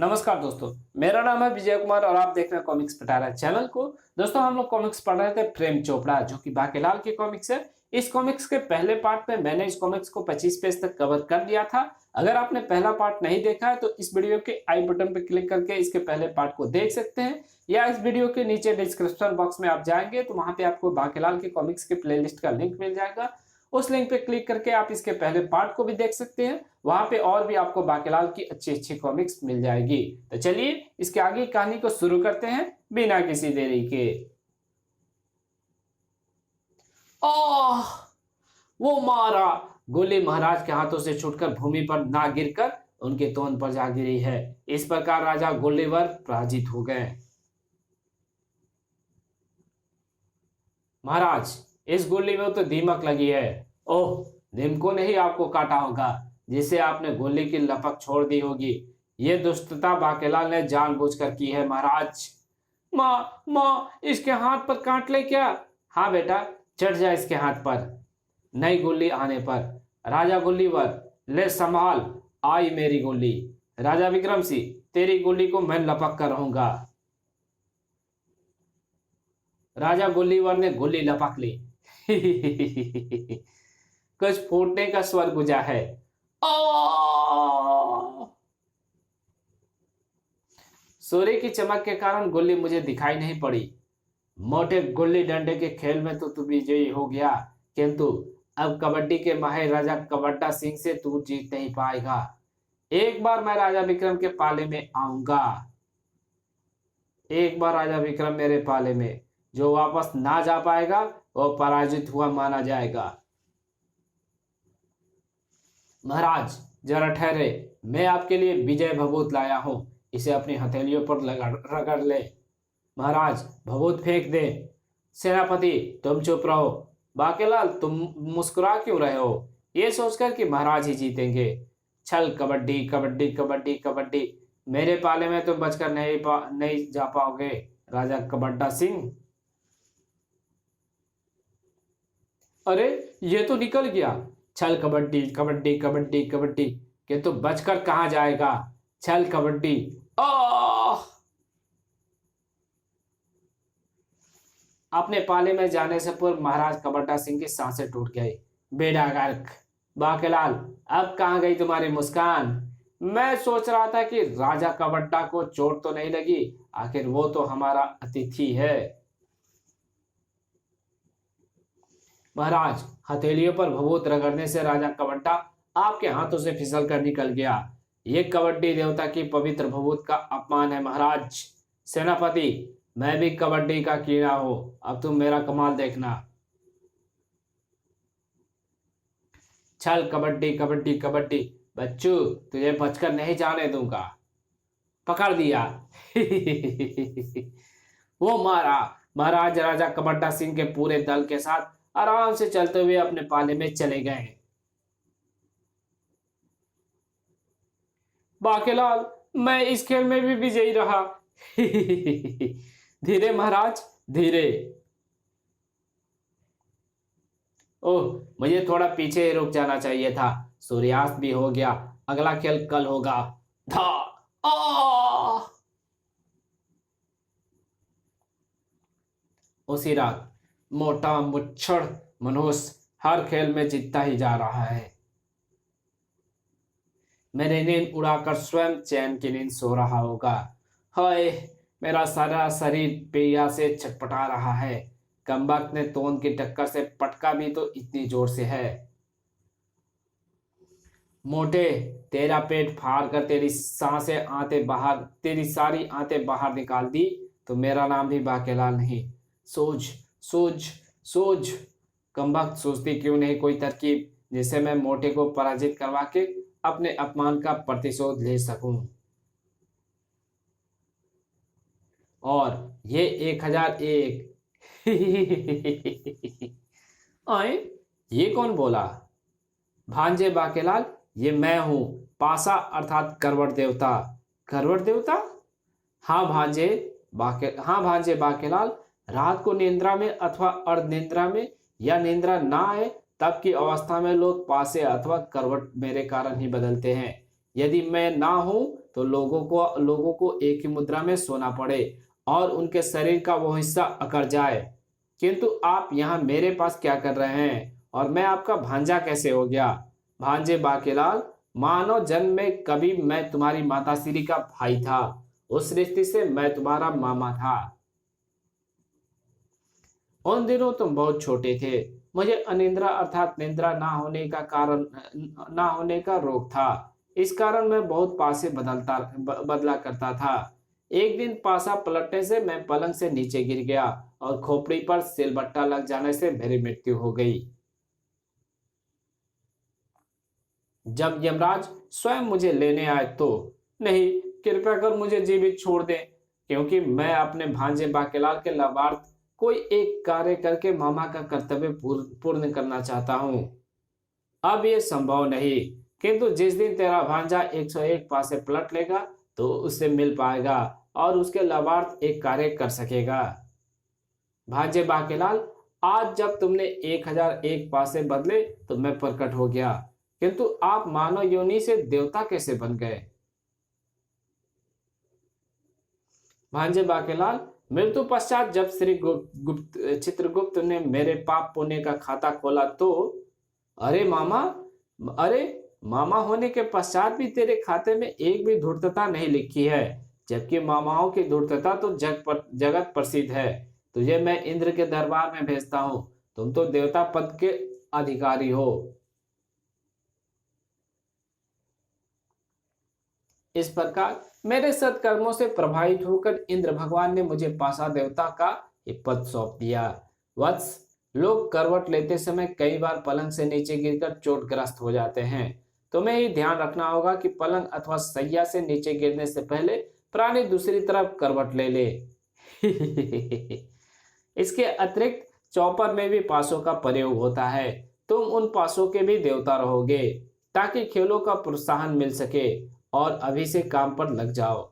नमस्कार दोस्तों, मेरा नाम है विजय कुमार और आप देख रहे हैं कॉमिक्स पिटारा चैनल को। दोस्तों हम लोग कॉमिक्स पढ़ रहे थे प्रेम चोपड़ा जो कि बाकेलाल की कॉमिक्स है। इस कॉमिक्स के पहले पार्ट में मैंने इस कॉमिक्स को 25 पेज तक कवर कर दिया था। अगर आपने पहला पार्ट नहीं देखा है तो इस वीडियो के आई बटन पर क्लिक करके इसके पहले पार्ट को देख सकते हैं, या इस वीडियो के नीचे डिस्क्रिप्शन बॉक्स में आप जाएंगे तो वहां पे आपको बाकेलाल के कॉमिक्स के प्लेलिस्ट का लिंक मिल जाएगा। उस लिंक पे क्लिक करके आप इसके पहले पार्ट को भी देख सकते हैं। वहां पे और भी आपको बाकेलाल की अच्छी अच्छी कॉमिक्स मिल जाएगी। तो चलिए इसके आगे कहानी को शुरू करते हैं बिना किसी देरी के। ओह, वो मारा गोली महाराज के हाथों से छूटकर भूमि पर ना गिरकर उनके तोन पर जा गिरी है। इस प्रकार राजा गोलीवर पराजित हो गए। महाराज, इस गोली में तो दीमक लगी है। ओह, दीमकों ने ही आपको काटा होगा, जिसे आपने गोली की लपक छोड़ दी होगी। ये दुष्टता बाकेलाल ने जानबूझकर की है महाराज। माँ माँ, इसके हाथ पर काट ले क्या? हाँ बेटा, चढ़ जा इसके हाथ पर। नई गोली आने पर राजा गोलीवर, ले संभाल, आई मेरी गोली। राजा विक्रम सिंह, तेरी गोली को मैं लपक कर रहूंगा। राजा गोलीवर ने गोली लपक ली। कुछ फूटने का स्वर गुजा है। सूर्य की चमक के कारण गोली मुझे दिखाई नहीं पड़ी। मोटे गुल्ली डंडे के खेल में तो तू विजयी हो गया, किंतु अब कबड्डी के माहिर राजा कबड्डा सिंह से तू जीत नहीं पाएगा। एक बार मैं राजा विक्रम के पाले में आऊंगा। एक बार राजा विक्रम मेरे पाले में, जो वापस ना जा पाएगा वो पराजित हुआ माना जाएगा। महाराज जरा ठहरे, मैं आपके लिए विजय भभूत लाया हूं, इसे अपनी हथेलियों पर रगड़ ले। महाराज भभूत फेंक दे। सेनापति तुम चुप रहो। बाकेलाल तुम मुस्कुरा क्यों रहे हो, ये सोचकर कि महाराज ही जीतेंगे। छल कबड्डी कबड्डी कबड्डी कबड्डी, मेरे पाले में तुम बचकर नहीं जा पाओगे राजा कबड्डा सिंह। अरे ये तो निकल गया। छल कबड्डी कबड्डी कबड्डी कबड्डी, कि तू बचकर कहां जाएगा। छल कबड्डी। अपने पाले में जाने से पूर्व महाराज कबड्डा सिंह की सांसें टूट गई। बेड़ा गर्क। बाकेलाल, अब कहां गई तुम्हारी मुस्कान? मैं सोच रहा था कि राजा कबड्डा को चोट तो नहीं लगी, आखिर वो तो हमारा अतिथि है। महाराज, हथेलियों पर भभूत रगड़ने से राजा कबड्डा आपके हाथों से फिसल कर निकल गया। ये कबड्डी देवता की पवित्र भभूत का अपमान है महाराज। सेनापति, मैं भी कबड्डी का कीड़ा हूं, अब तुम मेरा कमाल देखना। चल कबड्डी कबड्डी कबड्डी, बच्चू तुझे बचकर नहीं जाने दूंगा। पकड़ दिया। वो मारा। महाराज राजा कबड्डा सिंह के पूरे दल के साथ आराम से चलते हुए अपने पाले में चले गए। बाकेलाल, मैं इस खेल में भी विजयी रहा। धीरे महाराज, धीरे। ओह, मुझे थोड़ा पीछे ही रुक जाना चाहिए था। सूर्यास्त भी हो गया, अगला खेल कल होगा। धा आ! उसी रात मोटा मुच्छड़ मनुष्य हर खेल में जीतता ही जा रहा है। मेरी नींद उड़ाकर स्वयं चैन की नींद सो रहा होगा। हाय, मेरा सारा शरीर पिया से छटपटा रहा है। कमबख्त ने तोन की टक्कर से पटका भी तो इतनी जोर से है। मोटे, तेरा पेट फाड़ कर तेरी सारी आंतें बाहर निकाल दी तो मेरा नाम भी बाकेलाल नहीं। सोच सोच सोच। कमबख्त सोचती क्यों नहीं कोई तरकीब जिससे मैं मोटे को पराजित करवा के अपने अपमान का प्रतिशोध ले सकूं। और ये 1001। आए, ये कौन बोला? भांजे बाकेलाल, ये मैं हूं, पासा अर्थात करवट देवता। करवट देवता? हाँ भांजे बाकेलाल, रात को निद्रा में अथवा अर्धनिद्रा में या निद्रा ना आए तब की अवस्था में लोग पासे अथवा करवट मेरे कारण ही बदलते हैं। यदि मैं ना हूं तो लोगों को एक ही मुद्रा में सोना पड़े और उनके शरीर का वो हिस्सा अकड़ जाए। किंतु आप यहाँ मेरे पास क्या कर रहे हैं और मैं आपका भांजा कैसे हो गया? भांजे बाकेलाल, मानो जन्म में कभी मैं तुम्हारी माताश्री का भाई था, उस रिश्ते से मैं तुम्हारा मामा था। उन दिनों तुम बहुत छोटे थे, मुझे अनिद्रा अर्थात निद्रा ना होने का रोग था। इस कारण मैं बहुत पासे बदला करता था। एक दिन पासा पलटने से मैं पलंग से नीचे गिर गया और खोपड़ी पर सिलबट्टा लग जाने से मेरी मृत्यु हो गई। जब यमराज स्वयं मुझे लेने आए तो, नहीं, कृपया कर मुझे जीवित छोड़ दें, क्योंकि मैं अपने भांजे बाकेलाल के लाभार्थ कोई एक कार्य करके मामा का कर्तव्य पूर्ण करना चाहता हूँ। अब ये संभव नहीं, किंतु जिस दिन तेरा भांजा 101 पासे पलट लेगा तो उससे मिल पाएगा और उसके लाभार्थ एक कार्य कर सकेगा। भांजे बाकेलाल, आज जब तुमने 1001 पासे बदले तो मैं प्रकट हो गया, किंतु आप मानव योनि से देवता कैसे बन गए? भांजे बाकेलाल, मृत्यु पश्चात जब श्री चित्रगुप्त ने मेरे पाप पुण्य का खाता खोला तो, अरे मामा होने के पश्चात भी तेरे खाते में एक भी धूर्तता नहीं लिखी है, जबकि मामाओं की धूर्तता तो जगत प्रसिद्ध है। तुझे मैं इंद्र के दरबार में भेजता हूँ, तुम तो देवता पद के अधिकारी हो। इस प्रकार मेरे सत्कर्मों से प्रभावित होकर इंद्र भगवान ने मुझे पासा देवता का पद सौंप दिया। वत्स, लोग करवट लेते समय कई बार पलंग से नीचे गिरकर चोटग्रस्त हो जाते हैं। तुम्हें ही ध्यान रखना होगा कि पलंग अथवा सैया से नीचे गिरने से पहले प्राणी दूसरी तरफ करवट ले ले। इसके अतिरिक्त चौपर में भी पासों का प्रयोग होता है। तुम उन पासों के भी देवता रहोगे ताकि खेलों का प्रोत्साहन मिल सके, और अभी से काम पर लग जाओ।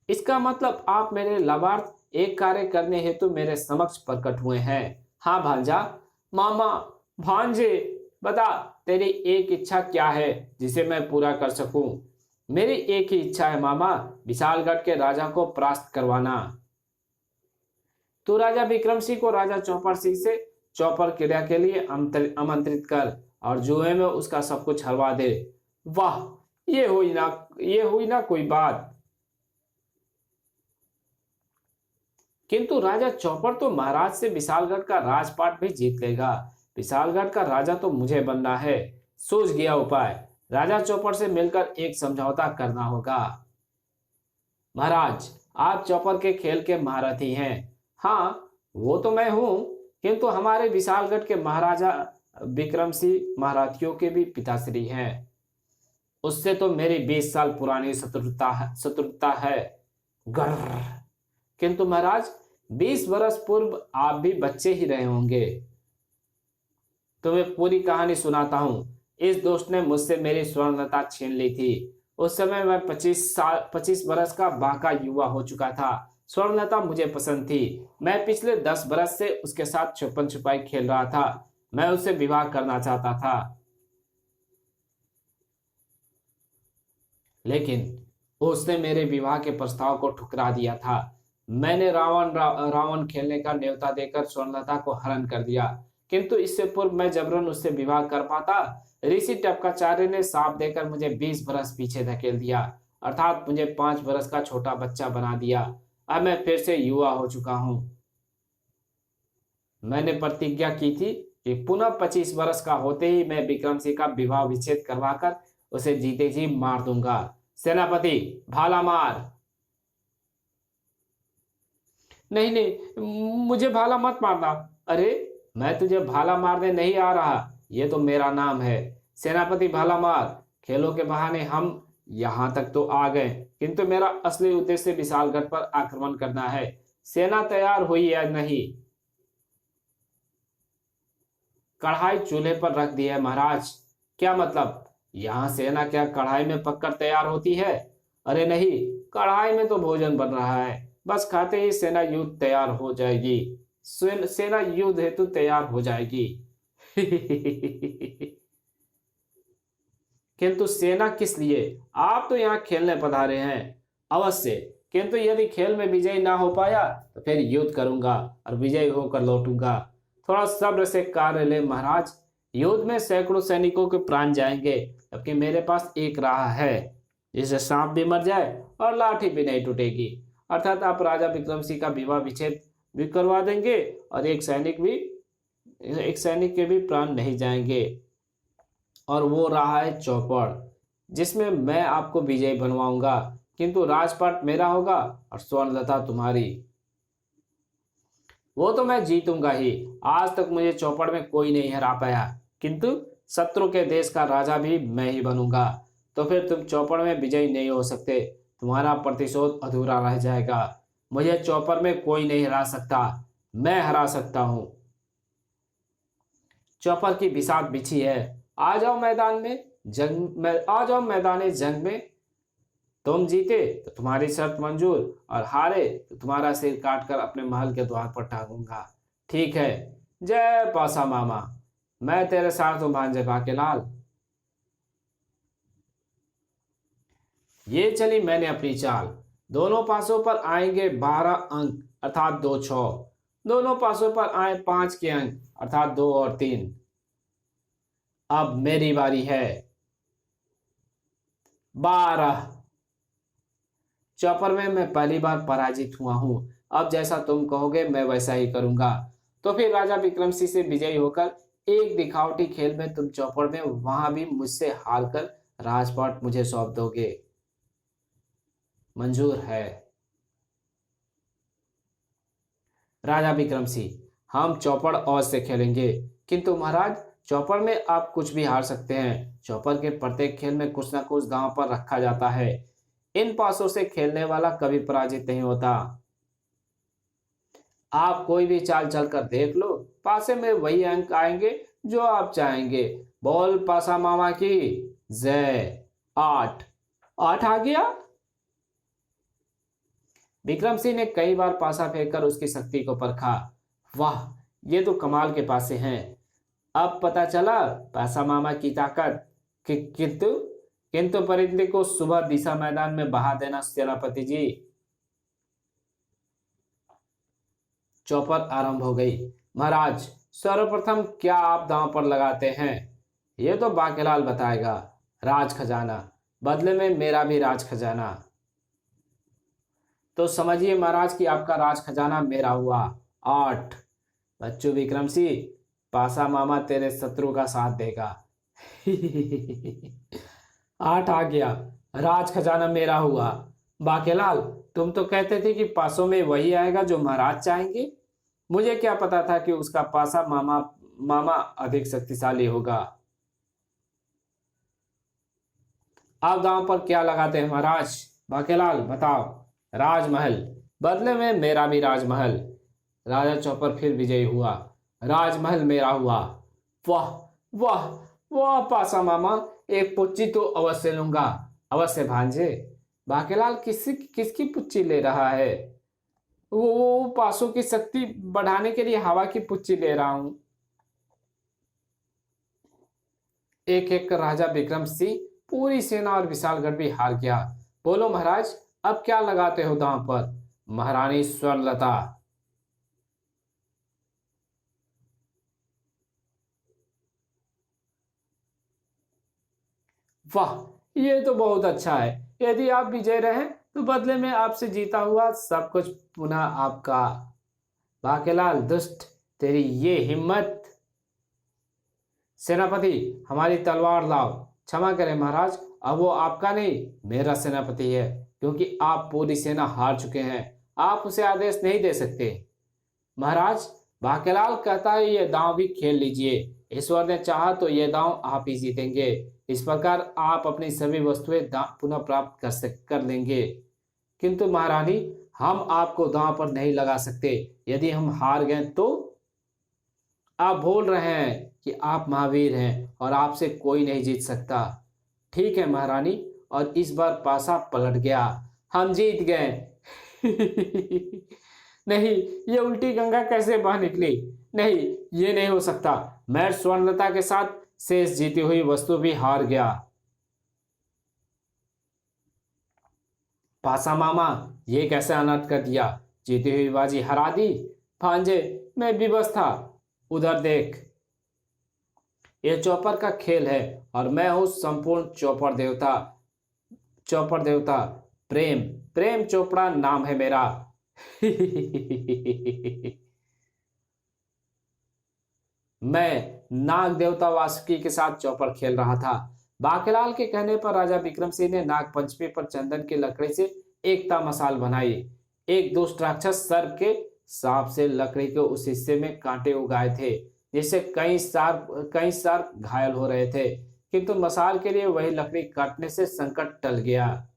इसका मतलब आप मेरे लाभार्थ एक कार्य करने हेतु मेरे समक्ष प्रकट हुए हैं। हाँ भांजा, मामा, भांजे, बता तेरी एक इच्छा क्या है जिसे मैं पूरा कर सकूं? मेरी एक ही इच्छा है मामा, विशालगढ़ के राजा को परास्त करवाना। तू राजा विक्रम सिंह को राजा चौपर सिंह से चौपर क्रीड़ा के लिए आमंत्रित कर और जुए में उसका सब कुछ हरवा दे। वाह, ये हुई ना कोई बात। किंतु राजा चौपर तो महाराज से विशालगढ़ का राजपाट भी जीत लेगा। विशालगढ़ का राजा तो मुझे बनना है। सूझ गया उपाय, राजा चौपर से मिलकर एक समझौता करना होगा। महाराज, आप चौपर के खेल के महारथी हैं। हाँ, वो तो मैं हूं, किंतु हमारे विशालगढ़ के महाराजा विक्रम सिंह महारथियों के भी पिताश्री हैं। उससे तो मेरी 20 साल पुरानी शत्रुता है। गर्र। किंतु महाराज, 20 वर्ष पूर्व आप भी बच्चे ही रहे होंगे। तुम्हें पूरी कहानी सुनाता हूं। इस दोस्त ने मुझसे मेरी स्वर्णलता छीन ली थी। उस समय मैं 25 वर्ष का बाका युवा हो चुका था। स्वर्णलता मुझे पसंद थी। मैं पिछले 10 वर्ष से उसके साथ छुपन छुपाई खेल रहा था। मैं उससे विवाह करना चाहता था, लेकिन उसने मेरे विवाह के प्रस्ताव को ठुकरा दिया था। मैंने रावण खेलने का न्योता देकर स्वर्णलता को हरण कर दिया, किंतु इससे पूर्व मैं जबरन उससे विवाह कर पाता, ऋषि टपकाचार्य ने शाप देकर मुझे 20 वर्ष पीछे धकेल दिया, अर्थात मुझे 5 वर्ष का छोटा बच्चा बना दिया। अब मैं फिर से युवा हो चुका हूं। मैंने प्रतिज्ञा की थी कि पुनः 25 वर्ष का होते ही मैं विक्रम सिंह का विवाह विच्छेद करवाकर उसे जीते जी मार दूंगा। सेनापति, भाला मार। नहीं नहीं, मुझे भाला मत मारना। अरे, मैं तुझे भाला मारने नहीं आ रहा, ये तो मेरा नाम है। सेनापति भाला मार। खेलों के बहाने हम यहां तक तो आ गए, किंतु मेरा असली उद्देश्य विशालगढ़ पर आक्रमण करना है। सेना तैयार हुई या नहीं? कढ़ाई चूल्हे पर रख दी है महाराज। क्या मतलब? यहाँ सेना क्या कढ़ाई में पककर तैयार होती है? अरे नहीं, कढ़ाई में तो भोजन बन रहा है। बस खाते ही सेना युद्ध तैयार हो जाएगी। सेना युद्ध हेतु तैयार हो जाएगी। किंतु सेना किस लिए? आप तो यहाँ खेलने पधारे हैं। अवश्य, किंतु यदि खेल में विजयी ना हो पाया तो फिर युद्ध करूंगा और विजयी होकर लौटूंगा। थोड़ा सब्र से कार्य ले महाराज। युद्ध में सैकड़ों सैनिकों के प्राण जाएंगे, जबकि मेरे पास एक राह है, जिससे सांप भी मर जाए और लाठी भी नहीं टूटेगी। अर्थात आप राजा विक्रम सिंह का विवाह विच्छेद भी करवा देंगे और एक सैनिक के भी प्राण नहीं जाएंगे। और वो रहा है चौपड़, जिसमें मैं आपको विजयी बनवाऊंगा, किंतु राजपाट मेरा होगा और स्वर्णलता तुम्हारी। वो तो मैं जीतूंगा ही। आज तक मुझे चौपड़ में कोई नहीं हरा पाया, किंतु शत्रु के देश का राजा भी मैं ही बनूंगा। तो फिर तुम चौपड़ में विजयी नहीं हो सकते, तुम्हारा प्रतिशोध अधूरा रह जाएगा। मुझे चौपड़ में कोई नहीं हरा सकता, मैं हरा सकता हूं। चौपड़ की बिसात बिछी है, आ जाओ मैदान जंग में। तुम जीते तो तुम्हारी शर्त मंजूर, और हारे तो तुम्हारा सिर काटकर अपने महल के द्वार पर टांगूंगा। ठीक है, जय पासा मामा। मैं तेरे साथ हूं भांजे बाकेलाल। ये चली मैंने अपनी चाल। दोनों पासों पर आएंगे 12 अंक अर्थात 2 6। दोनों पासों पर आए 5 के अंक अर्थात 2 और 3। अब मेरी बारी है। 12। चौपर में मैं पहली बार पराजित हुआ हूं। अब जैसा तुम कहोगे मैं वैसा ही करूंगा। तो फिर राजा विक्रम सिंह से विजयी होकर एक दिखावटी खेल में तुम चौपड़ में वहां भी मुझसे हारकर राजपाट मुझे सौंप दोगे। मंजूर है राजा विक्रम सिंह, हम चौपड़ और से खेलेंगे। किंतु महाराज, चौपड़ में आप कुछ भी हार सकते हैं। चौपड़ के प्रत्येक खेल में कुछ न कुछ दांव पर रखा जाता है। इन पासों से खेलने वाला कभी पराजित नहीं होता। आप कोई भी चाल चलकर देख लो, पासे में वही अंक आएंगे जो आप चाहेंगे। बोल पासा मामा की जय। 8। 8 आ गया। विक्रम सिंह ने कई बार पासा फेंककर उसकी शक्ति को परखा। वाह, ये तो कमाल के पासे हैं। अब पता चला पासा मामा की ताकत। किंतु परिंदे को सुबह दिशा मैदान में बहा देना सेनापति जी। चौपड़ आरंभ हो गई। महाराज, सर्वप्रथम क्या आप दांव पर लगाते हैं? यह तो बाकेलाल बताएगा। राज खजाना, बदले में मेरा भी राज खजाना। तो समझिए महाराज कि आपका राज खजाना मेरा हुआ। 8। बच्चू विक्रम सिंह, पासा मामा तेरे शत्रु का साथ देगा। 8 आ गया। राज खजाना मेरा हुआ। बाकेलाल, तुम तो कहते थे कि पासों में वही आएगा जो महाराज चाहेंगे। मुझे क्या पता था कि उसका पासा मामा अधिक शक्तिशाली होगा। आप दांव पर क्या लगाते हैं महाराज? बाकेलाल बताओ। राजमहल, बदले में मेरा भी राजमहल। राजा चौपड़ फिर विजयी हुआ। राजमहल मेरा हुआ। वाह वाह वाह पासा मामा, एक पुच्ची तो अवश्य लूंगा। अवश्य भांजे। बाकेलाल किसकी पुच्ची ले रहा है? वो पासों की शक्ति बढ़ाने के लिए हवा की पुच्ची ले रहा हूं। एक एक कर राजा विक्रम सिंह, पूरी सेना और विशालगढ़ भी हार गया। बोलो महाराज, अब क्या लगाते हो दांव पर? महारानी स्वर्णलता। वाह, ये तो बहुत अच्छा है। यदि आप विजय रहे तो बदले में आपसे जीता हुआ सब कुछ पुनः आपका। बाकेलाल दुष्ट, तेरी ये हिम्मत। सेनापति, हमारी तलवार लाओ। क्षमा करें महाराज, अब वो आपका नहीं मेरा सेनापति है, क्योंकि आप पूरी सेना हार चुके हैं। आप उसे आदेश नहीं दे सकते। महाराज, बाकेलाल कहता है ये दांव भी खेल लीजिए। ईश्वर ने चाहा तो ये दांव आप ही जीतेंगे। इस प्रकार आप अपनी सभी वस्तुएं पुनः प्राप्त कर लेंगे। किंतु महारानी, हम आपको दांव पर नहीं लगा सकते। यदि हम हार गए तो? आप भूल रहे हैं कि आप महावीर हैं और आपसे कोई नहीं जीत सकता। ठीक है महारानी, और इस बार पासा पलट गया। हम जीत गए। नहीं, ये उल्टी गंगा कैसे बह निकली? नहीं, ये नहीं हो सकता। मैं स्वर्णलता के साथ शेष जीती हुई वस्तु भी हार गया। पासा मामा, ये कैसे अनर्थ कर दिया? जीती हुई बाजी हरा दी। भांजे, मैं विवश था। उधर देख, ये चौपर का खेल है और मैं हूं संपूर्ण चौपर देवता। चौपर देवता प्रेम, प्रेम चोपड़ा नाम है मेरा। मैं नाग देवता वासुकी के साथ चौपर खेल रहा था। बाकेलाल के कहने पर राजा विक्रम सिंह ने नाग पंचमी पर चंदन की लकड़ी से एकता मसाल बनाई। एक दुष्ट राक्षस सर्प के सांप से लकड़ी के उस हिस्से में कांटे उगाए थे, जिससे कई सार घायल हो रहे थे, किंतु मसाल के लिए वही लकड़ी काटने से संकट टल गया।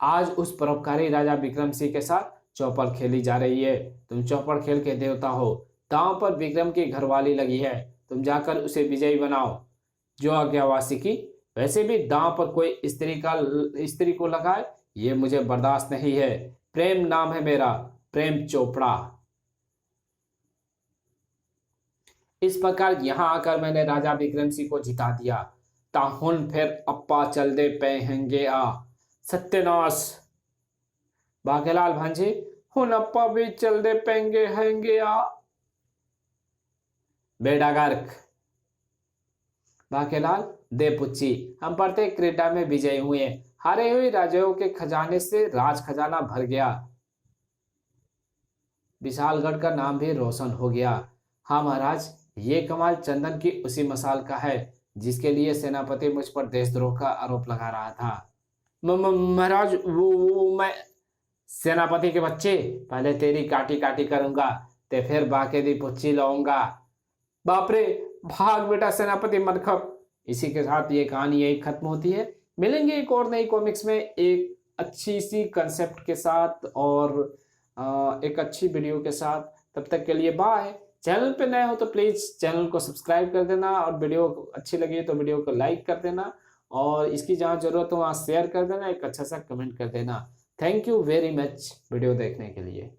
आज उस परोपकारी राजा विक्रम सिंह के साथ चौपर खेली जा रही है। तुम चौपर खेल के देवता हो। दांव पर विक्रम की घरवाली लगी है, तुम जाकर उसे विजयी बनाओ। जो आज्ञावासी की। वैसे भी दांव पर कोई स्त्री को लगाए, ये मुझे बर्दाश्त नहीं है। प्रेम नाम है मेरा, प्रेम चोपड़ा। इस प्रकार यहां आकर मैंने राजा विक्रम सिंह को जिता दिया। ताहुन फिर अप्पा चल दे पेहंगे आ। सत्यानाश! बाकेलाल भांजे, हुन अप्पा भी चल दे पेंगे हैंगे आ। बेड़ा गर्क! बाकेलाल, दे पुच्छी, हम प्रत्येक क्रीड़ा में विजयी हुए। हारे हुए राजाओं के खजाने से राज खजाना भर गया। विशालगढ़ का नाम भी रोशन हो गया। हाँ महाराज, ये कमाल चंदन की उसी मसाल का है जिसके लिए सेनापति मुझ पर देशद्रोह का आरोप लगा रहा था। महाराज, वो मैं सेनापति के बच्चे, पहले तेरी काटी काटी करूंगा, ते फिर बाके दी पुच्छी लाऊंगा। बाप रे, भाग बेटा सेनापति मनखब। इसी के साथ ये कहानी यही खत्म होती है। मिलेंगे एक और नई कॉमिक्स में एक अच्छी सी कंसेप्ट के साथ और एक अच्छी वीडियो के साथ। तब तक के लिए बाय। चैनल पे नए हो तो प्लीज़ चैनल को सब्सक्राइब कर देना और वीडियो अच्छी लगी तो वीडियो को लाइक कर देना और इसकी जहाँ ज़रूरत हो वहाँ शेयर कर देना, एक अच्छा सा कमेंट कर देना। Thank you very much video देखने के लिए।